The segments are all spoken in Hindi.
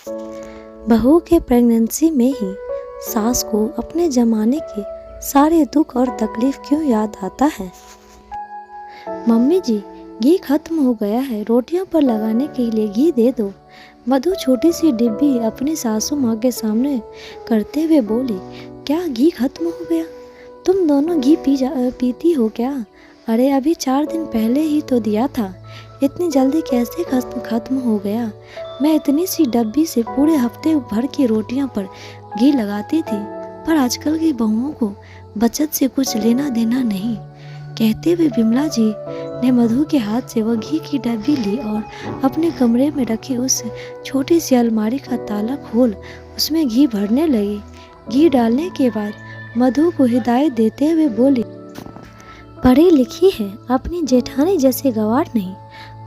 बहू के प्रेगनेंसी में ही सास को अपने ज़माने के सारे दुख और तकलीफ क्यों याद आता है। मम्मी जी, घी खत्म हो गया है, रोटियों पर लगाने के लिए घी दे दो। मधु छोटी सी डिब्बी अपनी सासू माँ के सामने करते हुए बोली, क्या घी खत्म हो गया? तुम दोनों घी पीती हो क्या? अरे अभी 4 दिन पहले ही तो दिया था, इतनी जल्दी कैसे खत्म हो गया? मैं इतनी सी डब्बी से पूरे हफ्ते भर की रोटियों पर घी लगाती थी, पर आजकल की बहुओं को बचत से कुछ लेना देना नहीं। कहते हुए विमला जी ने मधु के हाथ से वह घी की डब्बी ली और अपने कमरे में रखी उस छोटी सी अलमारी का ताला खोल उसमें घी भरने लगी। घी डालने के बाद मधु को हिदायत देते हुए बोली, पढ़ी लिखी है, अपनी जेठानी जैसे गवार नहीं,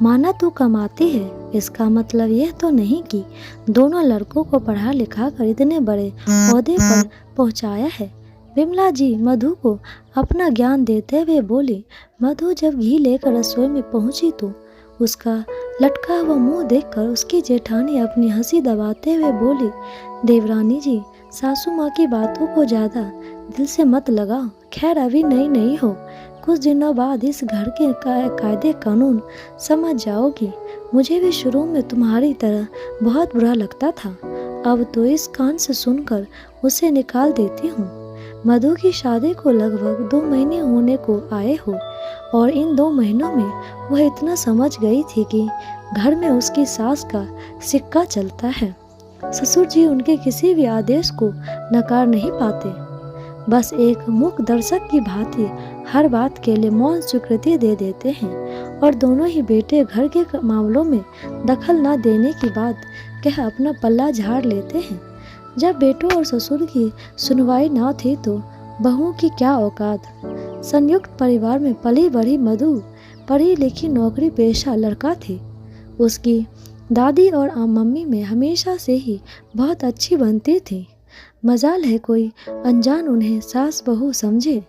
माना तो कमाती है, इसका मतलब यह तो नहीं कि दोनों लड़कों को पढ़ा लिखा कर इतने बड़े ओहदे पर पहुंचाया है। विमला जी मधु को अपना ज्ञान देते हुए बोली। मधु जब घी लेकर रसोई में पहुंची तो उसका लटका हुआ मुंह देखकर उसकी जेठानी अपनी हंसी दबाते हुए बोली, देवरानी जी, सासू माँ की बातों को ज़्यादा दिल से मत लगाओ, खैर अभी नई हो, कुछ दिनों बाद इस घर के कायदे कानून समझ जाओगी। मुझे भी शुरू में तुम्हारी तरह बहुत बुरा लगता था, अब तो इस कान से सुनकर उसे निकाल देती हूँ। मधु की शादी को लगभग 2 महीने होने को आए हो और इन 2 महीनों में वह इतना समझ गई थी कि घर में उसकी सास का सिक्का चलता है। ससुर जी उनके किसी भी आदेश को नकार नहीं पाते, बस एक मूक दर्शक की भांति हर बात के लिए मौन स्वीकृति दे देते हैं और दोनों ही बेटे घर के मामलों में दखल न देने की बात कह अपना पल्ला झाड़ लेते हैं। जब बेटों और ससुर की सुनवाई ना थी तो बहुओं की क्या औकात। संयुक्त परिवार में पली बड़ी मधु पढ़ी लिखी नौकरी पेशा लड़का थी। उसकी दादी और मम्मी में हमेशा से ही बहुत अच्छी बनती थी। मजाल है कोई अनजान उन्हें सास बहू समझे।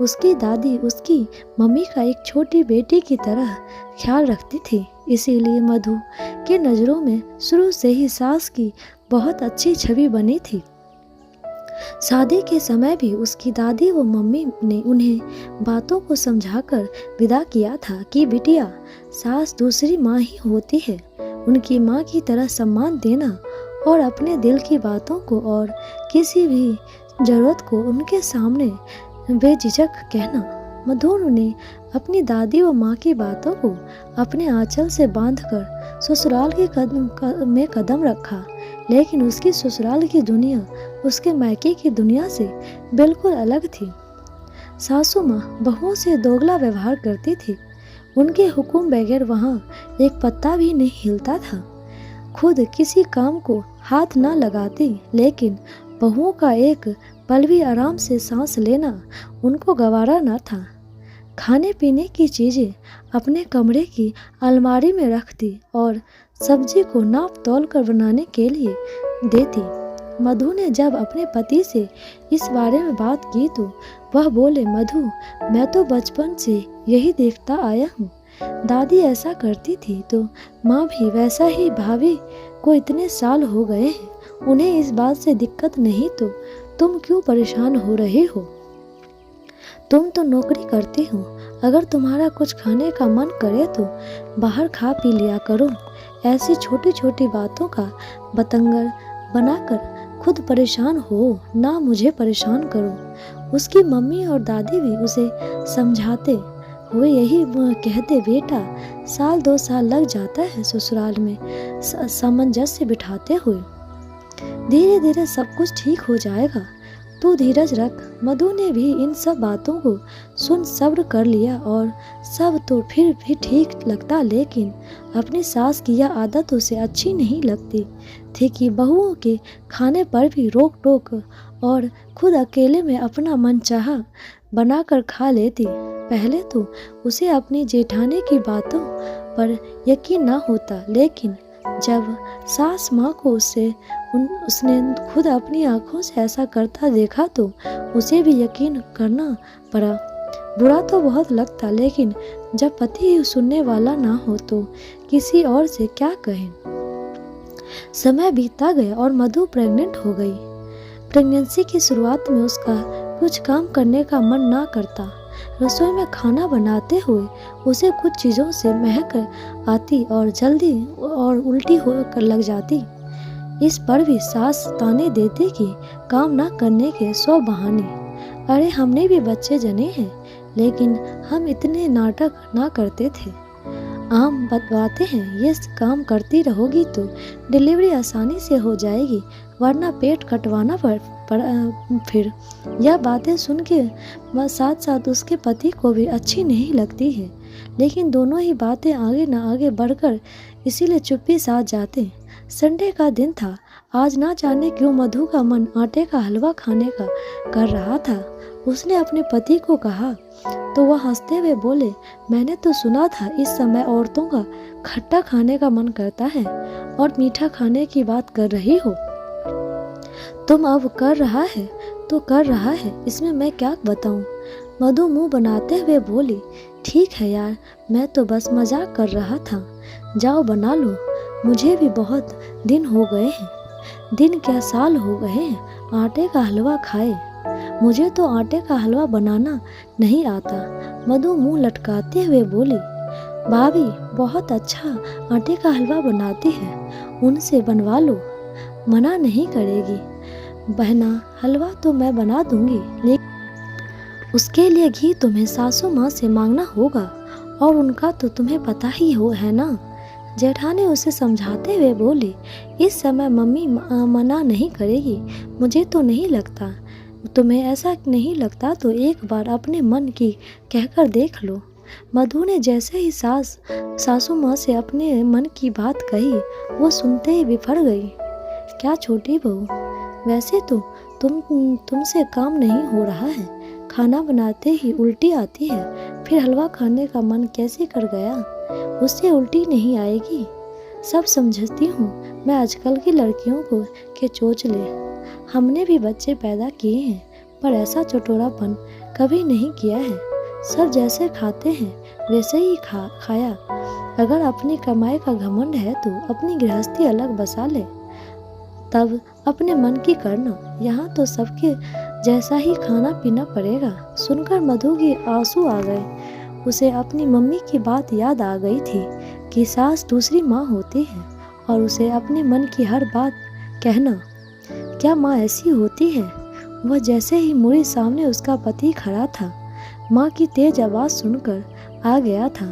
उसकी दादी उसकी मम्मी का एक छोटी बेटी की तरह ख्याल रखती थी, इसीलिए मधु के नज़रों में शुरू से ही सास की बहुत अच्छी छवि बनी थी। शादी के समय भी उसकी दादी व मम्मी ने उन्हें बातों को समझाकर विदा किया था कि बिटिया, सास दूसरी माँ ही होती है, उनकी माँ की तरह सम्मान देना और अपने दिल की बातों को और किसी भी जरूरत को उनके सामने बेझिझक कहना। मधु ने अपनी दादी व माँ की बातों को अपने आंचल से बांधकर ससुराल के में कदम रखा, लेकिन उसकी ससुराल की दुनिया उसके मायके की दुनिया से बिल्कुल अलग थी। सासू माँ बहुओं से दोगला व्यवहार करती थी, उनके हुक्म बगैर वहाँ एक पत्ता भी नहीं हिलता था। खुद किसी काम को हाथ न लगाती, लेकिन बहुओं का एक पल भी आराम से सांस लेना उनको गवारा न था। खाने पीने की चीज़ें अपने कमरे की अलमारी में रखती और सब्जी को नाप तोल कर बनाने के लिए देती। मधु ने जब अपने पति से इस बारे में बात की तो वह बोले, मधु, मैं तो बचपन से यही देखता आया हूँ, दादी ऐसा करती थी तो माँ भी वैसा ही, भाभी को इतने साल हो गए हैं, उन्हें इस बात से दिक्कत नहीं, तो तुम क्यों परेशान हो रहे हो? तुम तो नौकरी करती हो, अगर तुम्हारा कुछ खाने का मन करे तो बाहर खा पी लिया करो। ऐसी छोटी छोटी बातों का बतंगड़ बनाकर खुद परेशान हो, ना मुझे परेशान करो। उसकी मम्मी और दादी भी उसे समझाते हुए यही कहते, बेटा, 1-2 साल लग जाता है ससुराल में सामंजस्य बिठाते हुए, धीरे धीरे सब कुछ ठीक हो जाएगा, तू धीरज रख। मधु ने भी इन सब बातों को सुन सब्र कर लिया और सब तो फिर भी ठीक लगता, लेकिन अपनी सास की यह आदत उसे अच्छी नहीं लगती थी कि बहुओं के खाने पर भी रोक टोक और खुद अकेले में अपना मनचाहा बनाकर खा लेती। पहले तो उसे अपनी जेठानी की बातों पर यकीन न होता, लेकिन जब सास माँ को उसने खुद अपनी आंखों से ऐसा करता देखा तो उसे भी यकीन करना पड़ा। बुरा तो बहुत लगता, लेकिन जब पति ही सुनने वाला ना हो तो किसी और से क्या कहें। समय बीतता गया और मधु प्रेग्नेंट हो गई। प्रेगनेंसी की शुरुआत में उसका कुछ काम करने का मन ना करता। रसोई में खाना बनाते हुए उसे कुछ चीज़ों से महक आती और जल्दी और उल्टी होकर लग जाती। इस पर भी सास ताने देती कि काम ना करने के 100 बहाने। अरे हमने भी बच्चे जने हैं, लेकिन हम इतने नाटक ना करते थे। आम बतवाते हैं ये काम करती रहोगी तो डिलीवरी आसानी से हो जाएगी, वरना पेट कटवाना फिर यह बातें सुन के साथ साथ उसके पति को भी अच्छी नहीं लगती है, लेकिन दोनों ही बातें आगे न आगे बढ़कर इसीलिए चुप्पी साथ जाते। संडे का दिन था। आज ना जाने क्यों मधु का मन आटे का हलवा खाने का कर रहा था। उसने अपने पति को कहा तो वह हंसते हुए बोले, मैंने तो सुना था इस समय औरतों का खट्टा खाने का मन करता है और मीठा खाने की बात कर रही हो। तुम अब कर रहा है तो कर रहा है, इसमें मैं क्या बताऊं। मधु मुंह बनाते हुए बोली, ठीक है यार, मैं तो बस मजाक कर रहा था, जाओ बना लो। मुझे भी बहुत दिन हो गए हैं, दिन क्या साल हो गए हैं आटे का हलवा खाए। मुझे तो आटे का हलवा बनाना नहीं आता। मधु मुंह लटकाते हुए बोली, भाभी बहुत अच्छा आटे का हलवा बनाती है, उनसे बनवा लो, मना नहीं करेगी। बहना, हलवा तो मैं बना दूंगी, लेकिन उसके लिए घी तुम्हें सासू माँ से मांगना होगा और उनका तो तुम्हें पता ही हो है ना। जेठानी उसे समझाते हुए बोली, इस समय मम्मी मना नहीं करेगी, मुझे तो नहीं लगता। तुम्हें ऐसा नहीं लगता तो एक बार अपने मन की कहकर देख लो। मधु ने जैसे ही सासू माँ से अपने मन की बात कही, वो सुनते ही बिफर गई। क्या छोटी बहू, वैसे तो तुमसे काम नहीं हो रहा है, खाना बनाते ही उल्टी आती है, फिर हलवा खाने का मन कैसे कर गया। उससे उल्टी नहीं आएगी, सब समझती हूँ मैं आजकल की लड़कियों को के चोचले। हमने भी बच्चे पैदा किए हैं, पर ऐसा चटोरापन कभी नहीं किया है। सब जैसे खाते हैं वैसे ही खाया। अगर अपनी कमाई का घमंड है तो अपनी गृहस्थी अलग बसा ले, तब अपने मन की करना। यहाँ तो सबके जैसा ही खाना पीना पड़ेगा। सुनकर मधु के आंसू आ गए। उसे अपनी मम्मी की बात याद आ गई थी कि सास दूसरी माँ होती है और उसे अपने मन की हर बात कहना। क्या माँ ऐसी होती है? वह जैसे ही मुड़ी, सामने उसका पति खड़ा था। माँ की तेज आवाज़ सुनकर आ गया था।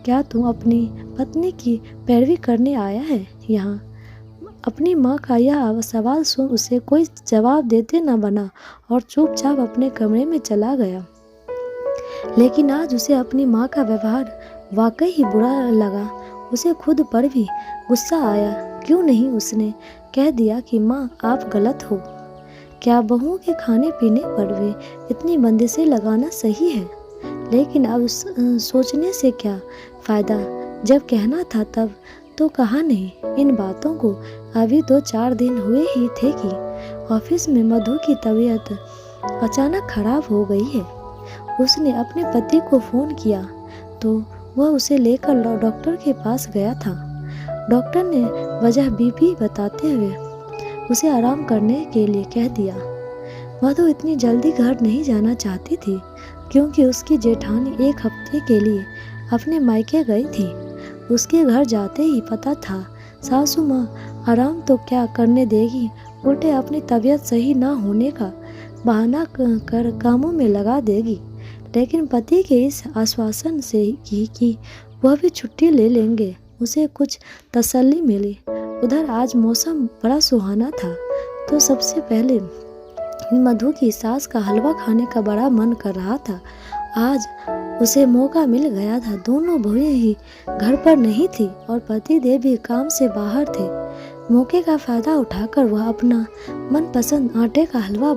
क्या तू अपनी पत्नी की पैरवी करने आया है यहाँ? अपनी माँ का यह सवाल सुन उसे कोई जवाब देते न बना और चुपचाप अपने कमरे में चला गया। लेकिन आज उसे अपनी माँ का व्यवहार वाकई ही बुरा लगा। उसे खुद पर भी गुस्सा आया। क्यों नहीं उसने कह दिया कि माँ आप गलत हो? क्या बहुओं के खाने पीने पर भी इतनी बंदिशें लगाना सही है? लेकिन अब सोचने से क्या फ़ायदा, जब कहना था तब तो कहा नहीं। इन बातों को अभी 2-4 दिन हुए ही थे कि ऑफिस में मधु की तबीयत अचानक खराब हो गई है। उसने अपने पति को फ़ोन किया तो वह उसे लेकर डॉक्टर के पास गया था। डॉक्टर ने वजह बीपी बताते हुए उसे आराम करने के लिए कह दिया। मधु इतनी जल्दी घर नहीं जाना चाहती थी, क्योंकि उसकी जेठानी 1 हफ्ते के लिए अपने मायके गई थी। उसके घर जाते ही पता था सासू माँ आराम तो क्या करने देगी, उल्टे अपनी तबीयत सही ना होने का बहाना कर कामों में लगा देगी। लेकिन पति के इस आश्वासन से कि वह भी छुट्टी ले लेंगे, उसे कुछ तसल्ली मिली। उधर आज मौसम बड़ा सुहाना था, तो सबसे पहले मधु की सास का हलवा खाने का बड़ा मन कर रहा था। आज उसे मौका मिल गया था। दोनों बहुएं ही घर पर नहीं थी और पति देव भी काम से बाहर थे। मौके का फायदा उठाकर वह अपना मनपसंद आटे का हलवा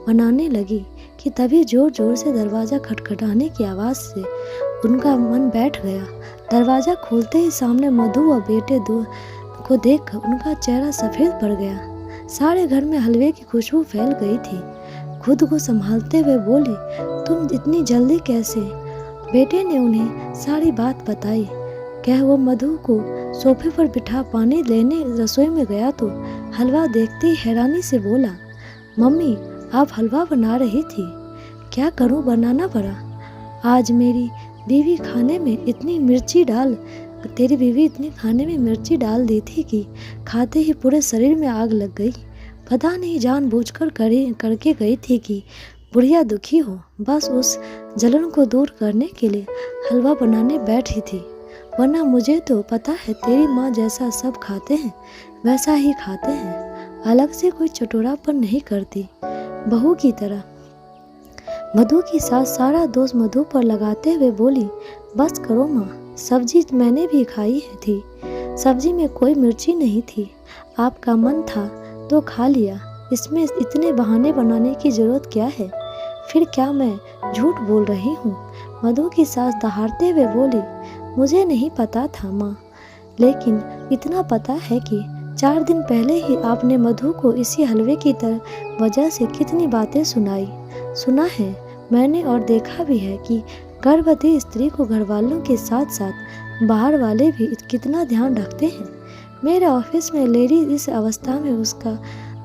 बनाने लगी कि तभी जोर जोर से दरवाज़ा खटखटाने की आवाज़ से उनका मन बैठ गया। दरवाज़ा खोलते ही सामने मधु और बेटे दो को देखकर उनका चेहरा सफ़ेद पड़ गया। सारे घर में हलवे की खुशबू फैल गई थी। खुद को संभालते हुए बोली, तुम इतनी जल्दी कैसे? बेटे ने उन्हें सारी बात बताई। कह वो मधु को सोफे पर बिठा पानी लेने रसोई में गया तो हलवा देखते ही हैरानी से बोला, मम्मी आप हलवा बना रही थी? क्या करूं, बनाना पड़ा। आज मेरी बीवी खाने में इतनी मिर्ची डाल तेरी बीवी इतनी खाने में मिर्ची डाल दी थी कि खाते ही पूरे शरीर में आग लग गई। पता नहीं जानबूझकर करके गई थी कि बुढ़िया दुखी हो, बस उस जलन को दूर करने के लिए हलवा बनाने बैठी थी। वरना मुझे तो पता है तेरी माँ जैसा सब खाते हैं वैसा ही खाते हैं, अलग से कोई चटोरापन नहीं करती बहू की तरह। मधु की सास सारा दोष मधु पर लगाते हुए बोली, बस करो माँ, सब्जी मैंने भी खाई थी, सब्जी में कोई मिर्ची नहीं थी, आपका मन था तो खा लिया, इसमें इतने बहाने बनाने की जरूरत क्या है? फिर क्या मैं झूठ बोल रही हूँ? मधु की सास दहाड़ते हुए बोली, मुझे नहीं पता था माँ, लेकिन इतना पता है कि 4 दिन पहले ही आपने मधु को इसी हलवे की वजह से कितनी बातें सुनाई। सुना है मैंने और देखा भी है कि गर्भवती स्त्री को घरवालों के साथ साथ बाहर वाले भी कितना ध्यान रखते हैं। मेरे ऑफिस में लेडी इस अवस्था में उसका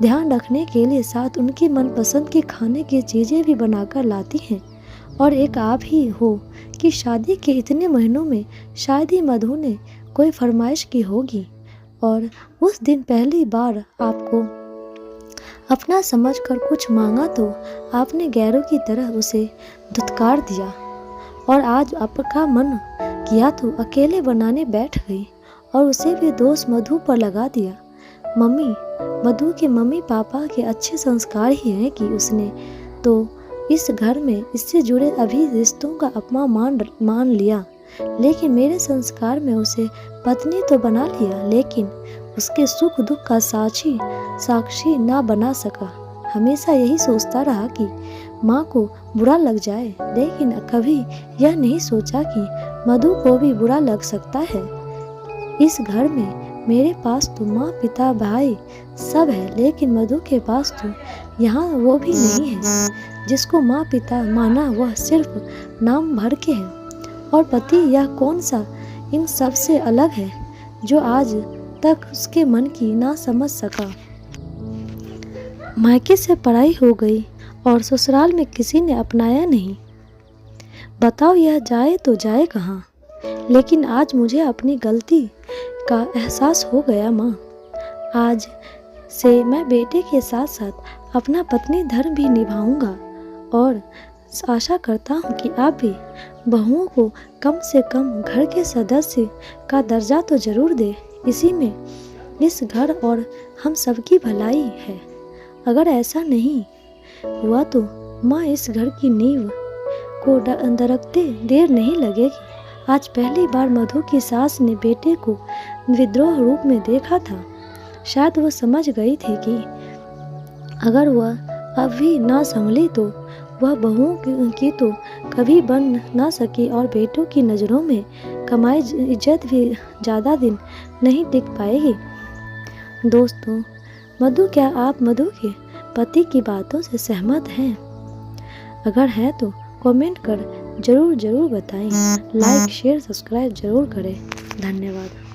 ध्यान रखने के लिए साथ उनकी मनपसंद की खाने की चीज़ें भी बनाकर लाती हैं, और एक आप ही हो कि शादी के इतने महीनों में शायद ही मधु ने कोई फरमाइश की होगी, और उस दिन पहली बार आपको अपना समझकर कुछ मांगा तो आपने गैरों की तरह उसे धुतकार दिया, और आज आपका मन किया तो अकेले बनाने बैठ गई और उसे भी दोष मधु पर लगा दिया। मम्मी, मधु के मम्मी पापा के अच्छे संस्कार ही हैं कि उसने तो इस घर में इससे जुड़े अभी रिश्तों का अपमान मान लिया, लेकिन मेरे संस्कार में उसे पत्नी तो बना लिया, लेकिन उसके सुख दुख का साक्षी ना बना सका। हमेशा यही सोचता रहा कि माँ को बुरा लग जाए, लेकिन कभी यह नहीं सोचा कि मधु को भी बुरा लग सकता है। इस घर में मेरे पास तो माँ पिता भाई सब है, लेकिन मधु के पास तो यहाँ वो भी नहीं है। जिसको माँ पिता माना वह सिर्फ नाम भर के है, और पति यह कौन सा इन सब से अलग है जो आज तक उसके मन की ना समझ सका। मायके से पढ़ाई हो गई और ससुराल में किसी ने अपनाया नहीं। बताओ यह जाए तो जाए कहाँ? लेकिन आज मुझे अपनी गलती का एहसास हो गया माँ। आज से मैं बेटे के साथ साथ अपना पत्नी धर्म भी निभाऊंगा, और आशा करता हूँ कि आप भी बहुओं को कम से कम घर के सदस्य का दर्जा तो जरूर दे। इसी में इस घर और हम सबकी भलाई है। अगर ऐसा नहीं हुआ तो माँ इस घर की नींव को दरकते देर नहीं लगेगी। आज पहली बार मधु की सास ने बेटे को विद्रोह रूप में देखा था। शायद वो समझ गई थी कि अगर वह अभी ना संभली तो वह बहुओं की तो कभी बन ना सकी, और बेटों की नज़रों में कमाई इज्जत भी ज़्यादा दिन नहीं टिक पाएगी। दोस्तों, क्या आप मधु के पति की बातों से सहमत हैं? अगर हैं तो कमेंट कर जरूर बताएं। लाइक शेयर सब्सक्राइब जरूर करें। धन्यवाद।